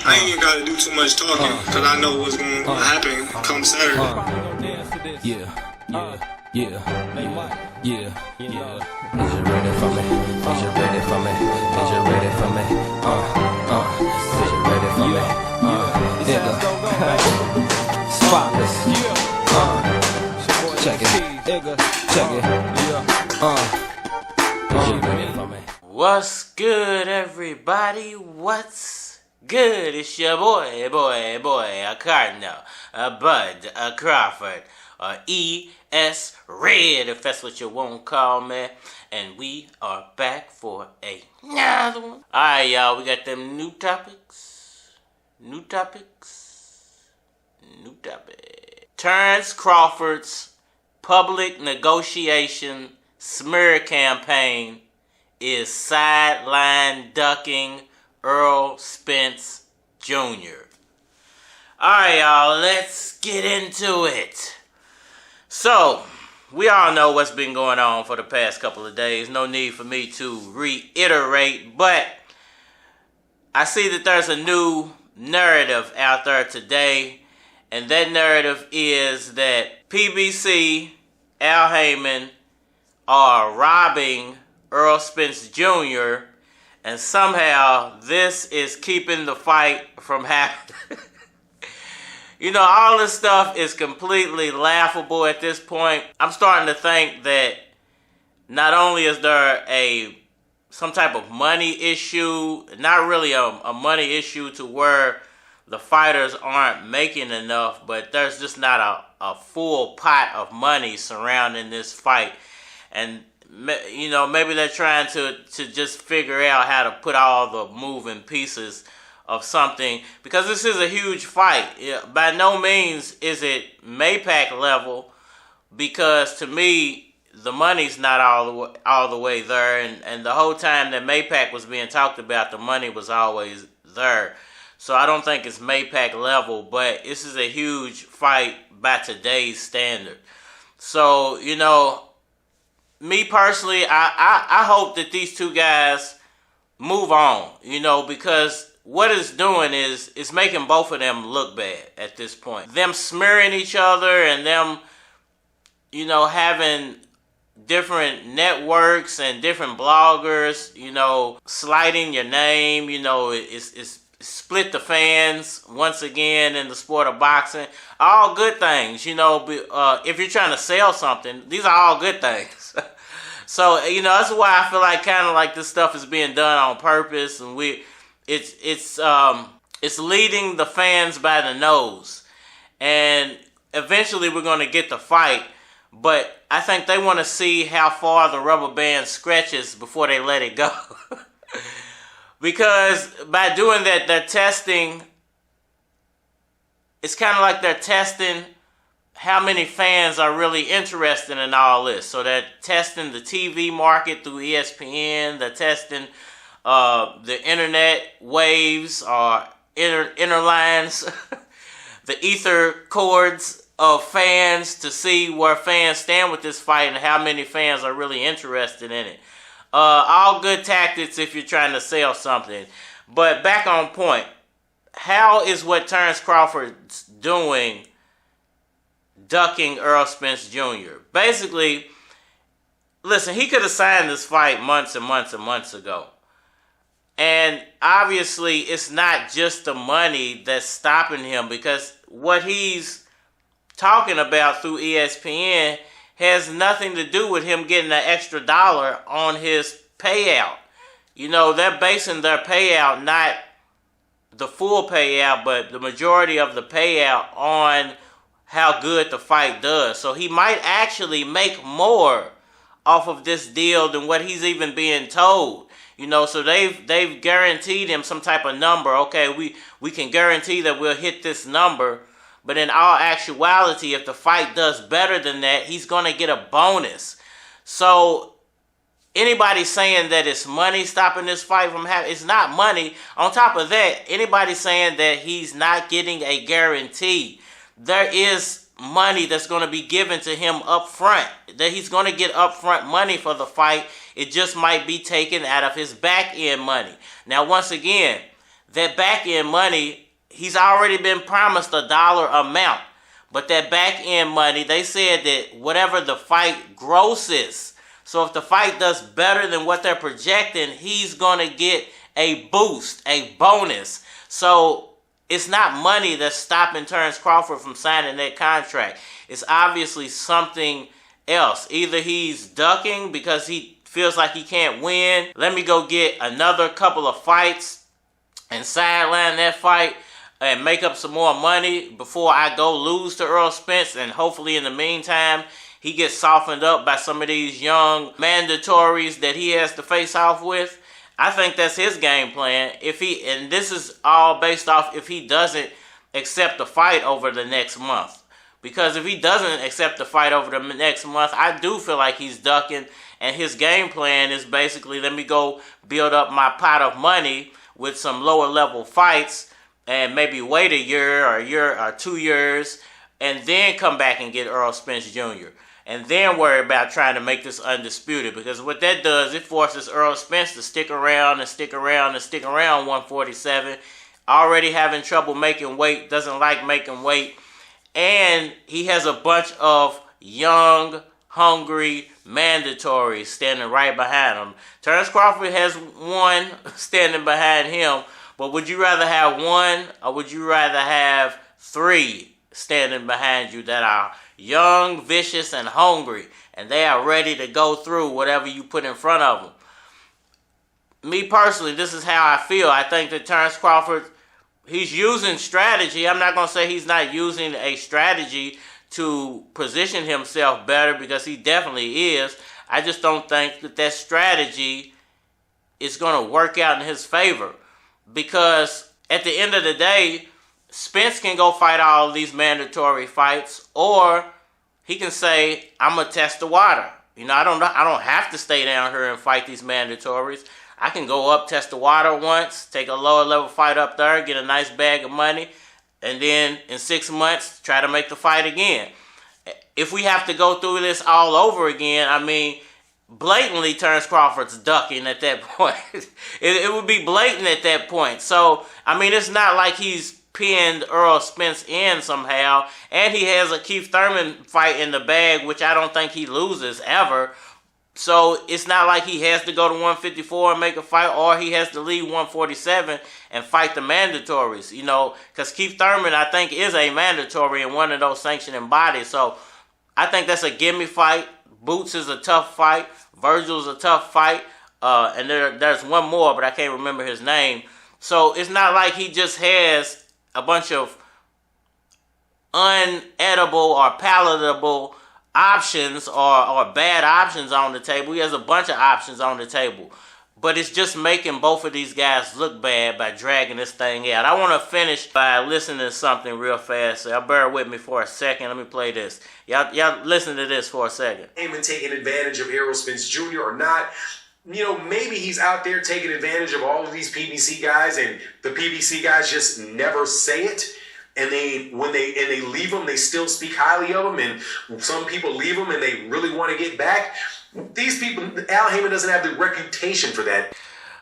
I ain't even gotta do too much talking, cause I know what's gonna happen come Saturday. Yeah. Is you ready for me? Is you ready for me? Is you ready for me? Is you ready for me? Spotless. Check it. Is you ready for me? What's good, everybody? What's good? It's your boy, a Cardinal, a Bud, a Crawford, a E.S. Red, if that's what you want to call me. And we are back for another one. Alright, y'all, we got them new topics. Terence Crawford's public negotiation smear campaign is sideline ducking ERROL Spence Jr. Alright, y'all, let's get into it. So, we all know what's been going on for the past couple of days. No need for me to reiterate, but I see that there's a new narrative out there today, and that narrative is that PBC, Al Heyman, are robbing ERROL Spence Jr., and somehow this is keeping the fight from happening. You know, all this stuff is completely laughable at this point. I'm starting to think that not only is there some type of money issue, not really a money issue to where the fighters aren't making enough, but there's just not a full pot of money surrounding this fight. And you know, maybe they're trying to just figure out how to put all the moving pieces of something, because this is a huge fight. By no means is it Maypac level, because to me the money's not all the way there, and the whole time that Maypac was being talked about, the money was always there. So I don't think it's Maypac level, but this is a huge fight by today's standard. So, you know, me personally, I hope that these two guys move on, you know, because what it's doing is it's making both of them look bad at this point. Them smearing each other and them, you know, having different networks and different bloggers, you know, slighting your name, you know, it's split the fans once again in the sport of boxing. All good things, you know, if you're trying to sell something, these are all good things. So, you know, that's why I feel like kind of like this stuff is being done on purpose, and it's leading the fans by the nose. And eventually we're going to get the fight, but I think they want to see how far the rubber band stretches before they let it go. Because by doing that, they're testing, it's kind of like they're testing how many fans are really interested in all this. So they're testing the TV market through ESPN, they're testing the internet waves or inner lines, the ether cords of fans, to see where fans stand with this fight and how many fans are really interested in it. All good tactics if you're trying to sell something. But back on point, how is what Terence Crawford's doing ducking ERROL Spence Jr.? Basically, listen, he could have signed this fight months and months and months ago. And obviously, it's not just the money that's stopping him, because what he's talking about through ESPN has nothing to do with him getting an extra dollar on his payout. You know, they're basing their payout, not the full payout, but the majority of the payout on how good the fight does. So he might actually make more off of this deal than what he's even being told. You know, so they've guaranteed him some type of number. Okay, we can guarantee that we'll hit this number. But in all actuality, if the fight does better than that, he's going to get a bonus. So anybody saying that it's money stopping this fight from happening, it's not money. On top of that, anybody saying that he's not getting a guarantee, there is money that's going to be given to him up front, that he's going to get upfront money for the fight. It just might be taken out of his back end money. Now, once again, that back end money, he's already been promised a dollar amount. But that back end money, they said that whatever the fight grosses, so if the fight does better than what they're projecting, he's going to get a boost, a bonus. So it's not money that's stopping Terence Crawford from signing that contract. It's obviously something else. Either he's ducking because he feels like he can't win. Let me go get another couple of fights and sideline that fight and make up some more money before I go lose to Errol Spence. And hopefully in the meantime, he gets softened up by some of these young mandatories that he has to face off with. I think that's his game plan. And this is all based off if he doesn't accept the fight over the next month. Because if he doesn't accept the fight over the next month, I do feel like he's ducking. And his game plan is basically, let me go build up my pot of money with some lower level fights and maybe wait a year or 2 years and then come back and get Errol Spence Jr. And then worry about trying to make this undisputed. Because what that does, it forces Errol Spence to stick around 147. Already having trouble making weight, doesn't like making weight. And he has a bunch of young, hungry mandatories standing right behind him. Terence Crawford has one standing behind him. But would you rather have one or would you rather have 3 standing behind you that are young, vicious, and hungry, and they are ready to go through whatever you put in front of them? Me personally, this is how I feel. I think that Terence Crawford, he's using strategy. I'm not going to say he's not using a strategy to position himself better, because he definitely is. I just don't think that that strategy is going to work out in his favor, because at the end of the day, Spence can go fight all these mandatory fights, or he can say, I'm going to test the water. You know, I don't have to stay down here and fight these mandatories. I can go up, test the water once, take a lower level fight up there, get a nice bag of money, and then in 6 months, try to make the fight again. If we have to go through this all over again, I mean, blatantly Terence Crawford's ducking at that point. it would be blatant at that point. So, I mean, it's not like he's pinned Errol Spence in somehow, and he has a Keith Thurman fight in the bag, which I don't think he loses ever. So it's not like he has to go to 154 and make a fight, or he has to leave 147 and fight the mandatories, you know, because Keith Thurman, I think, is a mandatory in one of those sanctioning bodies. So I think that's a gimme fight. Boots is a tough fight. Virgil's a tough fight. And there's one more, but I can't remember his name. So it's not like he just has a bunch of unedible or palatable options or bad options on the table. He has a bunch of options on the table. But it's just making both of these guys look bad by dragging this thing out. I want to finish by listening to something real fast. So y'all bear with me for a second. Let me play this. Y'all listen to this for a second. Heyman taking advantage of Errol Spence Jr. or not. You know, maybe he's out there taking advantage of all of these PBC guys, and the PBC guys just never say it. And when they leave them, they still speak highly of them. And some people leave them and they really want to get back. These people, Al Heyman doesn't have the reputation for that.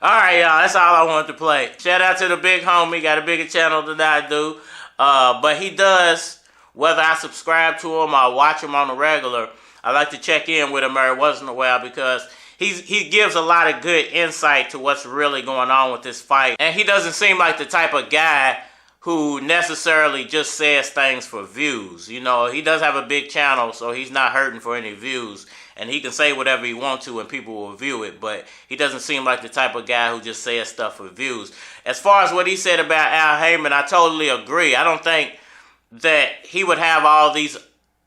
All right, y'all. That's all I wanted to play. Shout out to the big homie. Got a bigger channel than I do. But he does, whether I subscribe to him or watch him on the regular, I like to check in with him every once in a while, because he gives a lot of good insight to what's really going on with this fight. And he doesn't seem like the type of guy who necessarily just says things for views. You know, he does have a big channel, so he's not hurting for any views. And he can say whatever he wants to and people will view it. But he doesn't seem like the type of guy who just says stuff for views. As far as what he said about Al Heyman, I totally agree. I don't think that he would have all these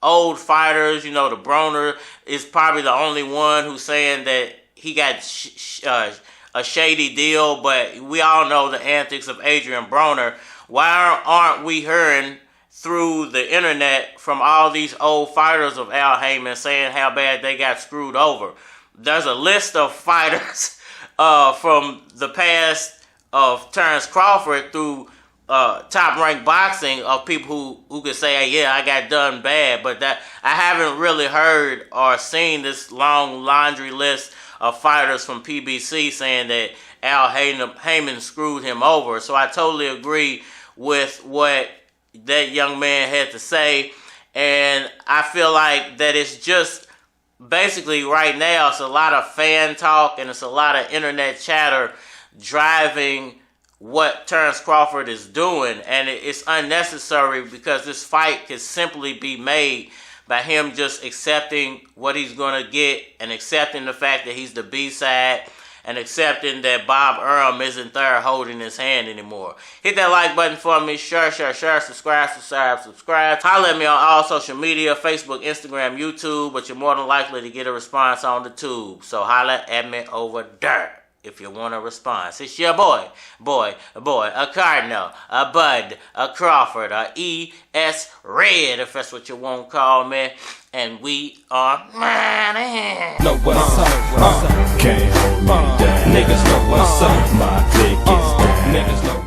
old fighters. You know, the Broner is probably the only one who's saying that he got a shady deal. But we all know the antics of Adrian Broner. Why aren't we hearing through the internet from all these old fighters of Al Heyman saying how bad they got screwed over? There's a list of fighters from the past of Terence Crawford through Top Rank Boxing of people who could say, hey, yeah, I got done bad. But that I haven't really heard or seen this long laundry list of fighters from PBC saying that Al Heyman screwed him over. So I totally agree with what that young man had to say. And I feel like that it's just basically right now it's a lot of fan talk and it's a lot of internet chatter driving what Terence Crawford is doing, and it's unnecessary because this fight could simply be made by him just accepting what he's going to get and accepting the fact that he's the B-side and accepting that Bob Earl isn't there holding his hand anymore. Hit that like button for me. Share, subscribe. Holler at me on all social media, Facebook, Instagram, YouTube, but you're more than likely to get a response on the tube. So holler at me over there if you want a response. It's your boy, a Cardinal, a Bud, a Crawford, a E.S. Red, if that's what you want to call me. And we are Manny. Know what's up? Can't hold me down. Niggas know what's up. My dick is down. Niggas know